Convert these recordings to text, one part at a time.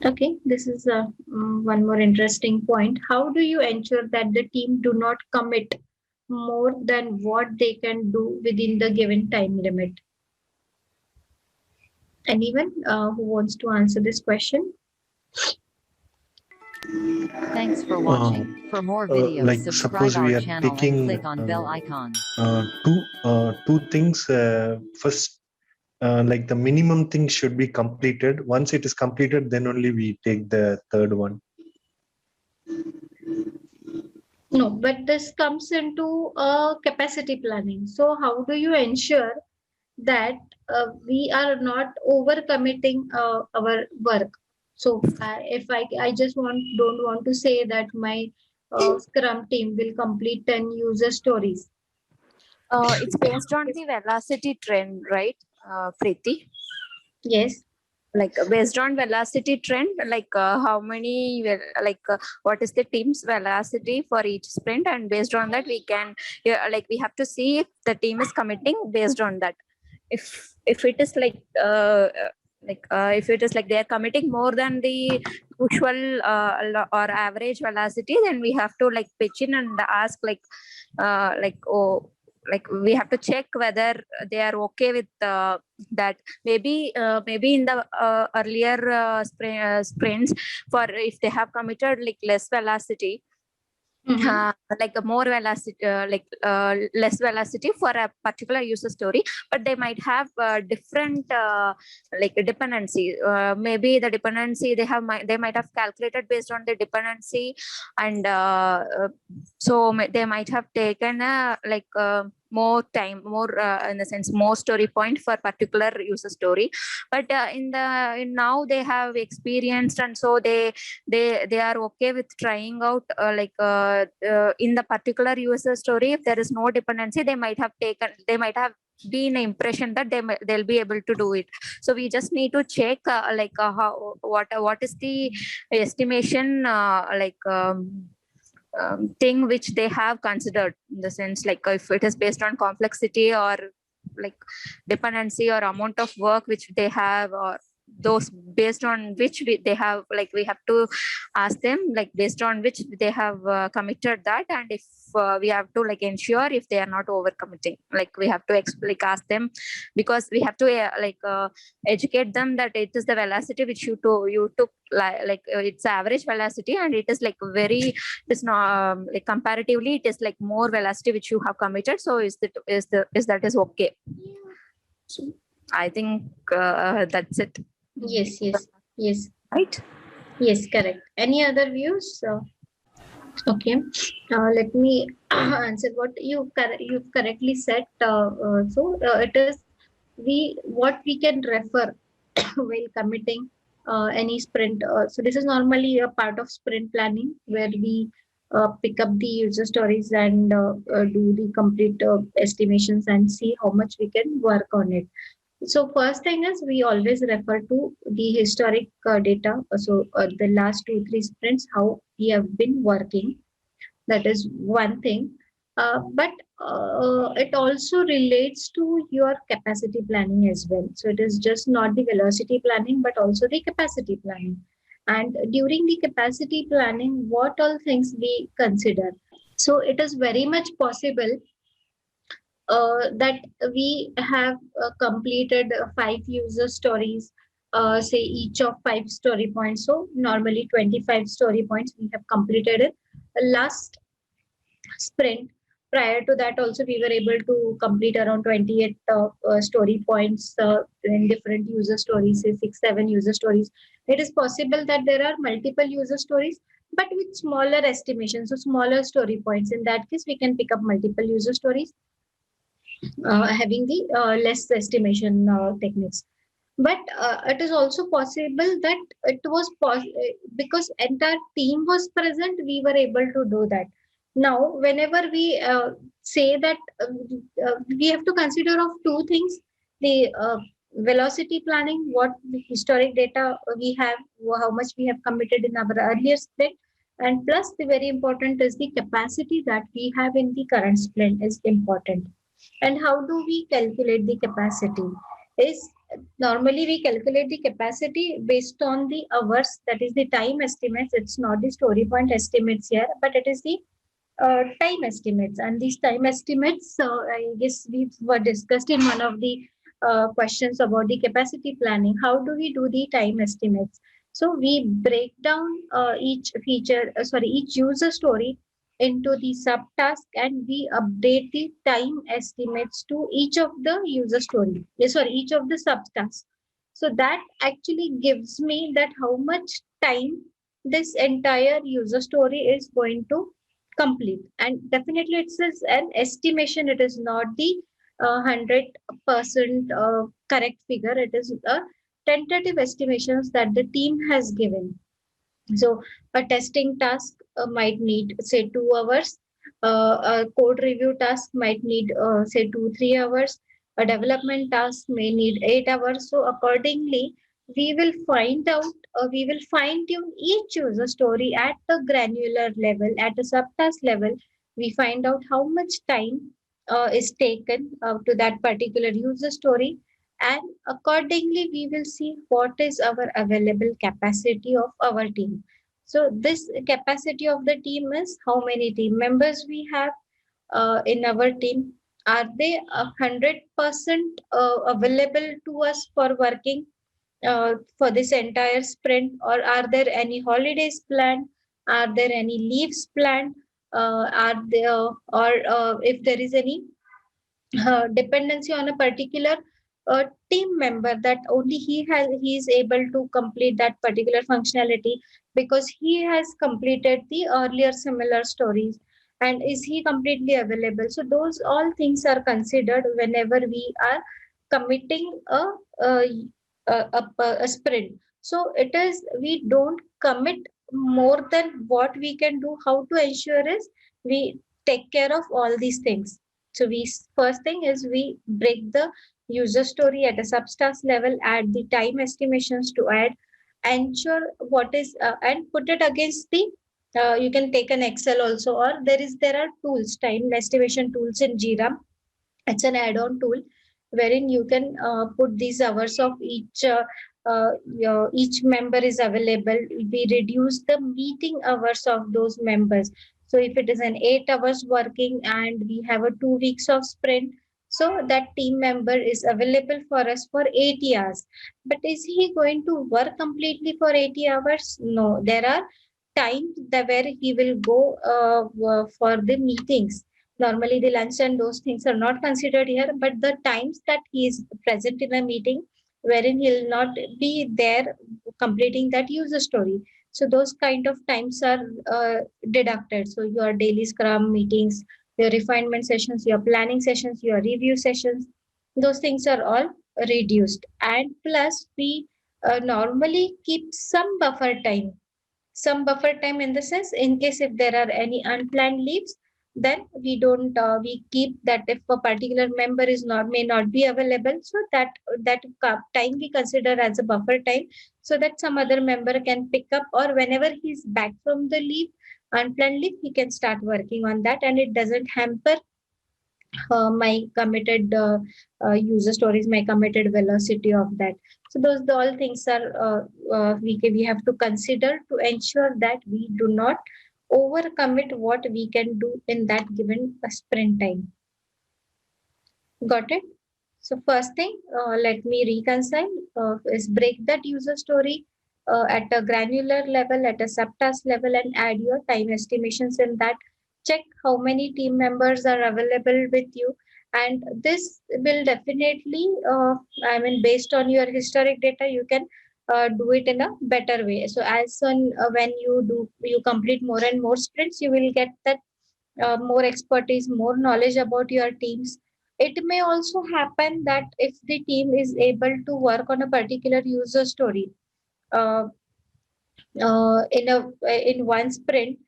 Okay, this is one more interesting point. How do you ensure that the team do not commit more than what they can do within the given time limit? Anyone who wants to answer this question? Thanks for watching. For more videos, Like subscribe suppose we our are channel and taking click on bell icon. two things. First, like the minimum thing should be completed. Once it is completed, then only we take the third one. No, but this comes into capacity planning. So, how do you ensure that we are not overcommitting our work? So, if I just don't want to say that my Scrum team will complete 10 user stories. It's based on the velocity trend, right, Preeti? Yes. Like based on velocity trend, like how many, what is the team's velocity for each sprint, and based on that we can, yeah, like we have to see if the team is committing based on that. If it is if it is like they are committing more than the usual or average velocity, then we have to like pitch in and ask like we have to check whether they are okay with that. Maybe in the earlier sprints, for if they have committed like less velocity, like a more velocity, less velocity for a particular user story, but they might have different like dependency. Maybe the dependency they might have calculated based on the dependency, and they might have taken more time, more in the sense more story point for particular user story. But in now they have experienced, and so they are okay with trying out in the particular user story. If there is no dependency, they might have been an impression that they'll be able to do it. So we just need to check how what is the estimation thing which they have considered, in the sense like if it is based on complexity or like dependency or amount of work which they have, or those based on which they have, like we have to ask them like based on which they have committed that. And if we have to like ensure if they are not over committing, like we have to ask them, because we have to educate them that it is the velocity which you took it's average velocity, and it is like very, it's not like comparatively it is like more velocity which you have committed. So is that is okay? So I think that's it. Yes. Right? Yes, correct. Any other views? Okay, let me answer what you've correctly said. It is what we can refer while committing any sprint. So this is normally a part of sprint planning, where we pick up the user stories and do the complete estimations and see how much we can work on it. So first thing is we always refer to the historic data. The last 2-3 sprints, how we have been working. That is one thing. But it also relates to your capacity planning as well. So it is just not the velocity planning, but also the capacity planning. And during the capacity planning, what all things we consider? So it is very much possible that we have completed 5 user stories, say each of 5 story points. So normally 25 story points we have completed it. Last sprint, prior to that also we were able to complete around 28 story points in different user stories, say 6-7 user stories. It is possible that there are multiple user stories, but with smaller estimations, so smaller story points. In that case, we can pick up multiple user stories, having the less estimation techniques. But it is also possible that it was because entire team was present, we were able to do that. Now, whenever we say that we have to consider of two things: the velocity planning, what the historic data we have, how much we have committed in our earlier sprint, and plus the very important is the capacity that we have in the current sprint is important. And how do we calculate the capacity? Is normally we calculate the capacity based on the hours, that is the time estimates. It's not the story point estimates here, but it is the time estimates. And these time estimates, I guess we were discussed in one of the questions about the capacity planning. How do we do the time estimates? So we break down each user story into the subtask, and we update the time estimates to each of the user story. Each of the subtasks. So that actually gives me that how much time this entire user story is going to complete. And definitely it is an estimation, it is not the 100% correct figure, it is a tentative estimations that the team has given. So a testing task might need say 2 hours, a code review task might need say 2 3 hours, a development task may need 8 hours. So accordingly, we will fine tune each user story at the granular level, at a subtask level. We find out how much time is taken to that particular user story, and accordingly we will see what is our available capacity of our team. So this capacity of the team is how many team members we have in our team. Are they 100% available to us for working for this entire sprint, or are there any holidays planned? Are there any leaves planned? Are there, or if there is any dependency on a particular team member, that only he is able to complete that particular functionality because he has completed the earlier similar stories, and is he completely available? So those all things are considered whenever we are committing a, a sprint. So it is, we don't commit more than what we can do. How to ensure is we take care of all these things. So we, first thing is we break the user story at a subtask level, add the time estimations to add, ensure what is and put it against the you can take an Excel also, or there are tools, time estimation tools in Jira. It's an add-on tool wherein you can put these hours of each member is available. We reduce the meeting hours of those members. So if it is an 8 hours working and we have a 2 weeks of sprint, so that team member is available for us for 80 hours. But is he going to work completely for 80 hours? No, there are times that where he will go for the meetings. Normally the lunch and those things are not considered here, but the times that he is present in a meeting wherein he'll not be there completing that user story, so those kind of times are deducted. So your daily scrum meetings, your refinement sessions, your planning sessions, your review sessions, those things are all reduced. And plus we normally keep some buffer time in the sense, in case if there are any unplanned leaves, then we don't we keep that. If a particular member is not, may not be available, so time we consider as a buffer time, so that some other member can pick up, or whenever he's back from the leave, unplanned leave, he can start working on that, and it doesn't hamper my committed user stories, my committed velocity of that. So those the all things are we have to consider to ensure that we do not overcommit what we can do in that given sprint time. Got it? So first thing, let me reconcile, is break that user story at a granular level, at a subtask level, and add your time estimations in that. Check how many team members are available with you. And this will definitely, based on your historic data, you can do it in a better way. So as soon when you complete more and more sprints, you will get that more expertise, more knowledge about your teams. It may also happen that if the team is able to work on a particular user story uh, in one sprint,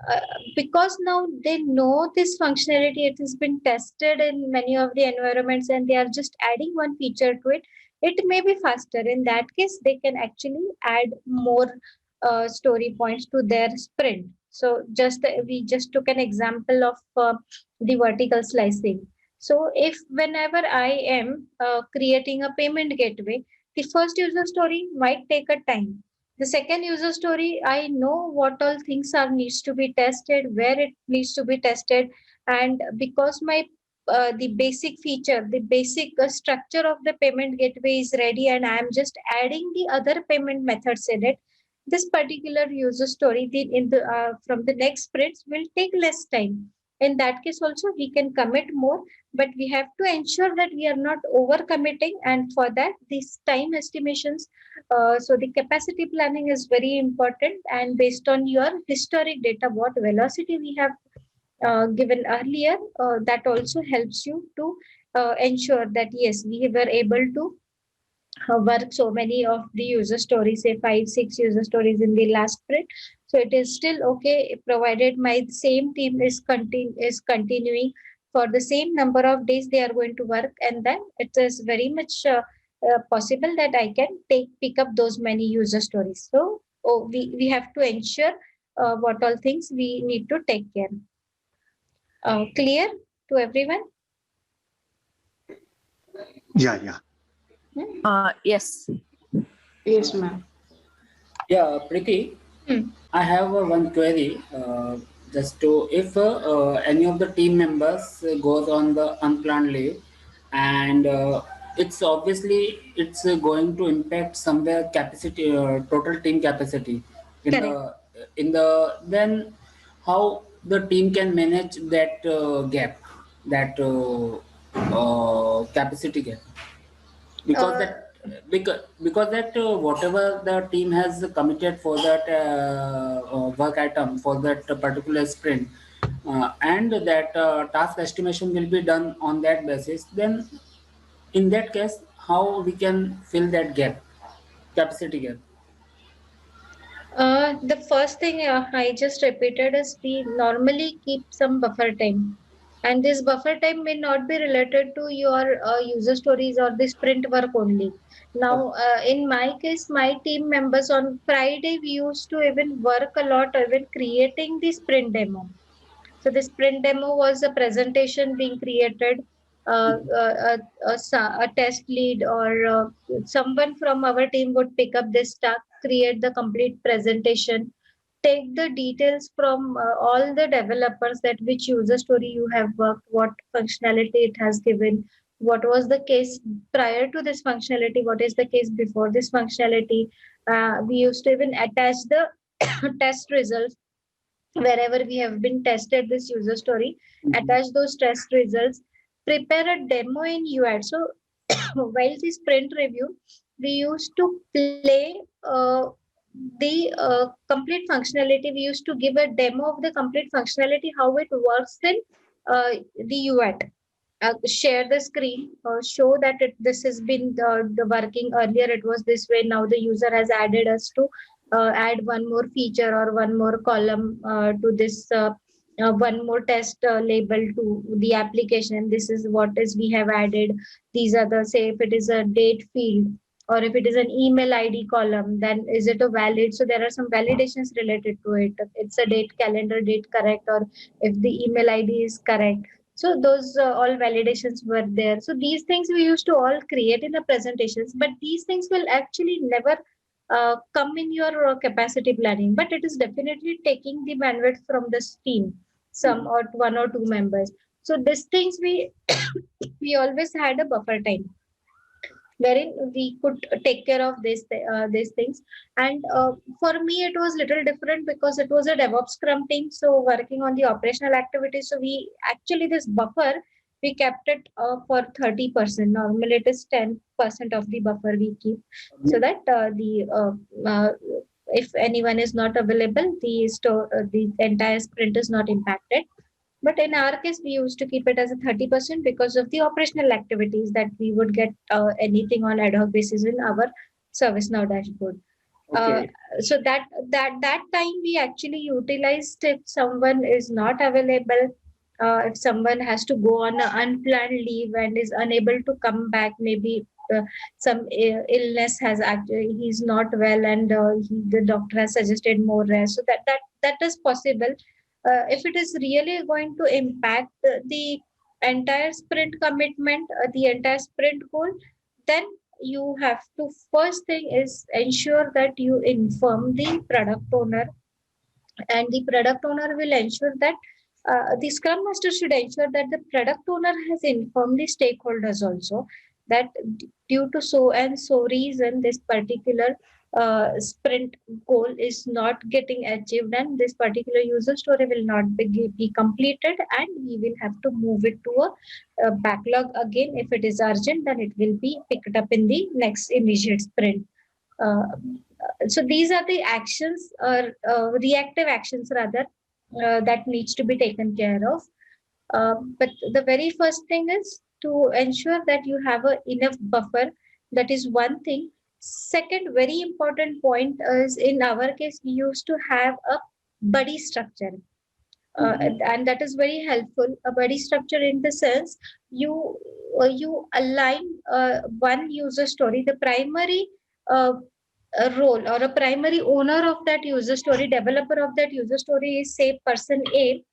uh, because now they know this functionality, it has been tested in many of the environments, and they are just adding one feature to it. It may be faster. In that case, they can actually add more story points to their sprint. So we just took an example of the vertical slicing. So if whenever I am creating a payment gateway, the first user story might take a time. The second user story, I know what all things are needs to be tested, where it needs to be tested, and because my the basic feature, the basic structure of the payment gateway is ready, and I am just adding the other payment methods in it. This particular user story, in the from the next sprints will take less time. In that case, also we can commit more, but we have to ensure that we are not over committing, and for that, these time estimations. So the capacity planning is very important, and based on your historic data, what velocity we have given earlier, that also helps you to ensure that yes, we were able to work so many of the user stories, say 5 6 user stories in the last sprint. So it is still okay provided my same team is continuing for the same number of days they are going to work, and then it is very much possible that I can pick up those many user stories. So we have to ensure what all things we need to take care. Clear to everyone? Yeah. Yes. Yes, ma'am. Yeah, Preeti, I have one query. Just to if any of the team members goes on the unplanned leave, and it's going to impact somewhere capacity, total team capacity. In the then how the team can manage that gap, that capacity gap, because that because that whatever the team has committed for that work item for that particular sprint, and that task estimation will be done on that basis, then in that case how we can fill that gap, capacity gap. The first thing I just repeated is we normally keep some buffer time. And this buffer time may not be related to your user stories or the sprint work only. Now, in my case, my team members on Friday, we used to even work a lot, even creating the sprint demo. So the sprint demo was a presentation being created, a test lead or someone from our team would pick up this task, create the complete presentation, take the details from all the developers, that which user story you have worked, what functionality it has given, what was the case prior to this functionality, what is the case before this functionality. We used to even attach the test results wherever we have been tested this user story, attach those test results, prepare a demo in UAD. So while the sprint review, we used to play the complete functionality. We used to give a demo of the complete functionality, how it works in the UAT. Share the screen, show that this has been the working earlier. It was this way. Now the user has added us to add one more feature or one more column to this. One more test label to the application. This is what is we have added. These are the, say if it is a date field or if it is an email ID column, then is it a valid? So there are some validations related to it. It's a date, calendar date correct, or if the email ID is correct. So those all validations were there. So these things we used to all create in the presentations, but these things will actually never come in your capacity planning. But it is definitely taking the bandwidth from this team, some or one or two members. So these things we we always had a buffer time wherein we could take care of these things. And for me, it was little different because it was a DevOps Scrum team, so working on the operational activities. So we actually this buffer we kept it for 30%. Normally, it is 10% of the buffer we keep, so that if anyone is not available, the entire sprint is not impacted. But in our case, we used to keep it as a 30% because of the operational activities that we would get anything on ad hoc basis in our ServiceNow dashboard. Okay. So that time we actually utilized if someone is not available, if someone has to go on an unplanned leave and is unable to come back, maybe some illness has actually he's not well and the doctor has suggested more rest. So that is possible. If it is really going to impact the entire sprint commitment, the entire sprint goal, then you have to, first thing is ensure that you inform the product owner, and the product owner will ensure that the scrum master should ensure that the product owner has informed the stakeholders also that due to so and so reason this particular sprint goal is not getting achieved, and this particular user story will not be completed, and we will have to move it to a backlog again. If it is urgent, then it will be picked up in the next immediate sprint. uh, so these are the actions, or reactive actions rather, that needs to be taken care of. But the very first thing is to ensure that you have a enough buffer. That is one thing. Second, very important point is, in our case, we used to have a buddy structure. And that is very helpful. A buddy structure in the sense you align one user story, the primary a role or a primary owner of that user story, developer of that user story is, say, person A,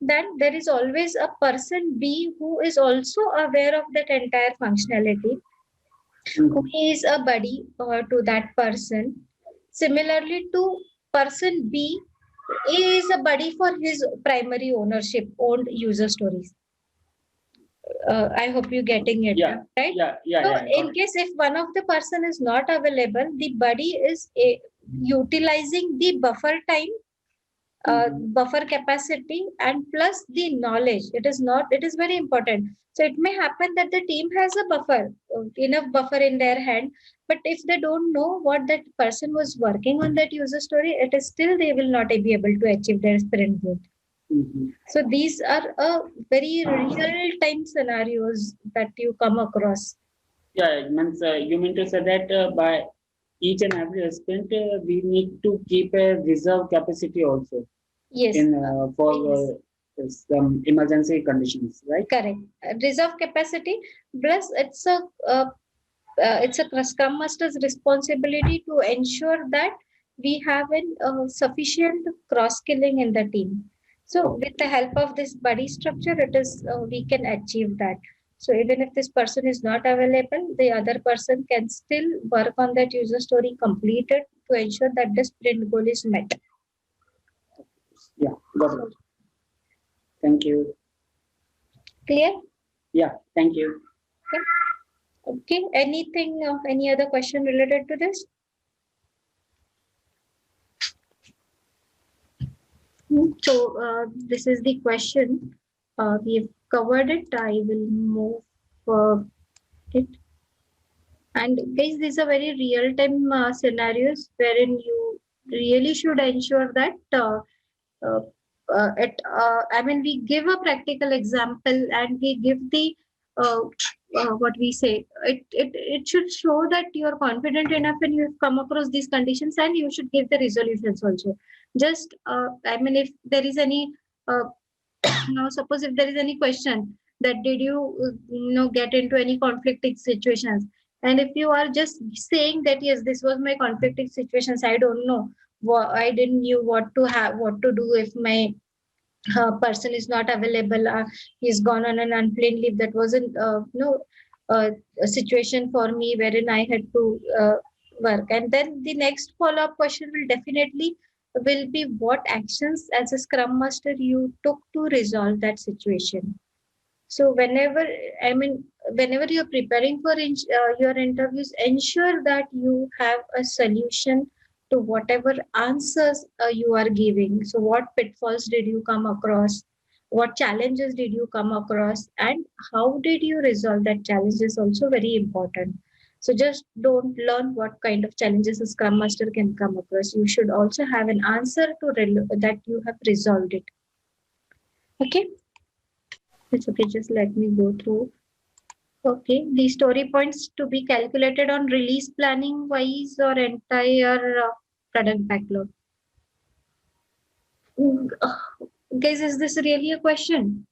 then there is always a person B who is also aware of that entire functionality, who is a buddy to that person. Similarly to person B, A is a buddy for his primary ownership, owned user stories. I hope you're getting it, Yeah, right? yeah, So got in it. case if one of the person is not available, the buddy is utilizing the buffer time, buffer capacity, and plus the knowledge. It is very important. So it may happen that the team has a buffer, enough buffer in their hand, but if they don't know what that person was working on that user story, it is still they will not be able to achieve their sprint goal. So these are very real time scenarios that you come across. Yeah, it means you mean to say that by each and every sprint, we need to keep a reserve capacity also Yes. in for some emergency conditions, right? Correct. Reserve capacity, plus it's a Scrum Master's responsibility to ensure that we have sufficient cross skilling in the team. So with the help of this buddy structure, it is we can achieve that. So even if this person is not available, the other person can still work on that user story completed to ensure that the sprint goal is met. Yeah, got it. Thank you. Clear? Yeah, thank you. Okay. Anything? Any other question related to this? So this is the question. We've covered it. I will move it. And guys, these are very real-time scenarios wherein you really should ensure that I mean, we give a practical example and we give the what we say. It should show that you are confident enough and you have come across these conditions, and you should give the resolutions also. Just I mean, if there is any now suppose if there is any question that did you get into any conflicting situations, and if you are just saying that yes, this was my conflicting situations, I don't know, I didn't knew what to do if my person is not available, he's gone on an unplanned leave, that wasn't a situation for me wherein I had to work. And then the next follow-up question will be what actions as a scrum master you took to resolve that situation. So whenever you're preparing for your interviews, ensure that you have a solution to whatever answers you are giving. So what pitfalls did you come across? What challenges did you come across? And how did you resolve that challenge is also very important. So just don't learn what kind of challenges a scrum master can come across. You should also have an answer that you have resolved it. Okay. It's okay, just let me go through. Okay, the story points to be calculated on release planning wise or entire product backlog. Guys, is this really a question?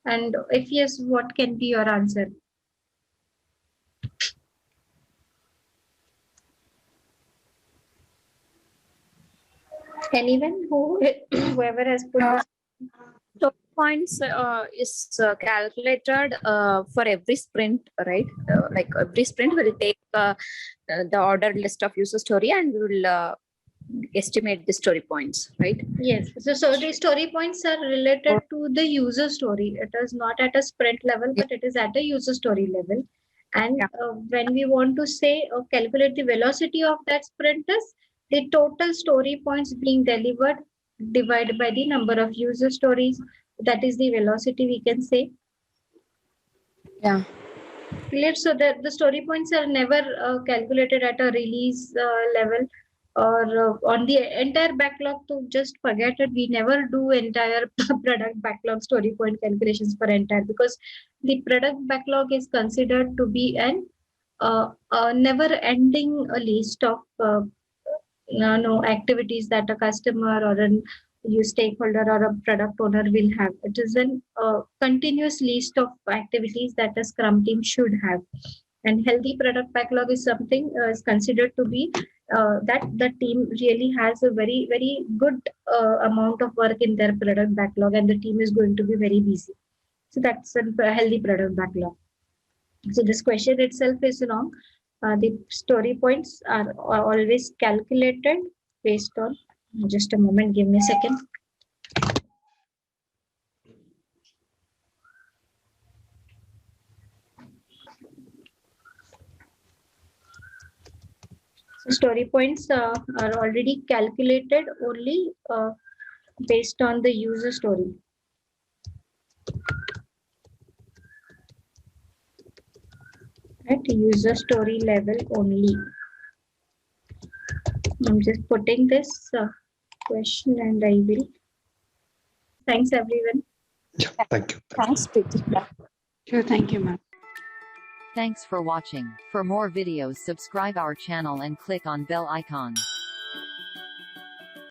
And if yes, what can be your answer? Anyone whoever has put this? points is calculated for every sprint, right? Like every sprint will take the ordered list of user story and we will estimate the story points, right? Yes. So the story points are related to the user story. It is not at a sprint level, but it is at a user story level. And Yeah. when we want to say or calculate the velocity of that sprint is the total story points being delivered divided by the number of user stories. That is the velocity we can say. Yeah. Clear. So that the story points are never calculated at a release level or on the entire backlog. To just forget it. We never do entire product backlog story point calculations for entire, because the product backlog is considered to be an a never ending list of activities that a customer or an you stakeholder or a product owner will have. It is a continuous list of activities that a Scrum team should have. And healthy product backlog is something is considered to be that the team really has a very, very good amount of work in their product backlog and the team is going to be very busy. So that's a healthy product backlog. So this question itself is wrong. The story points are always calculated based on, just a moment, give me a second. So story points are already calculated only based on the user story. At user story level only. I'm just putting this question and I will. Thanks everyone. Yeah, thank you. Thanks, Preeti. Yeah. Sure, thank you, ma'am. Thanks for watching. For more videos, subscribe our channel and click on bell icon.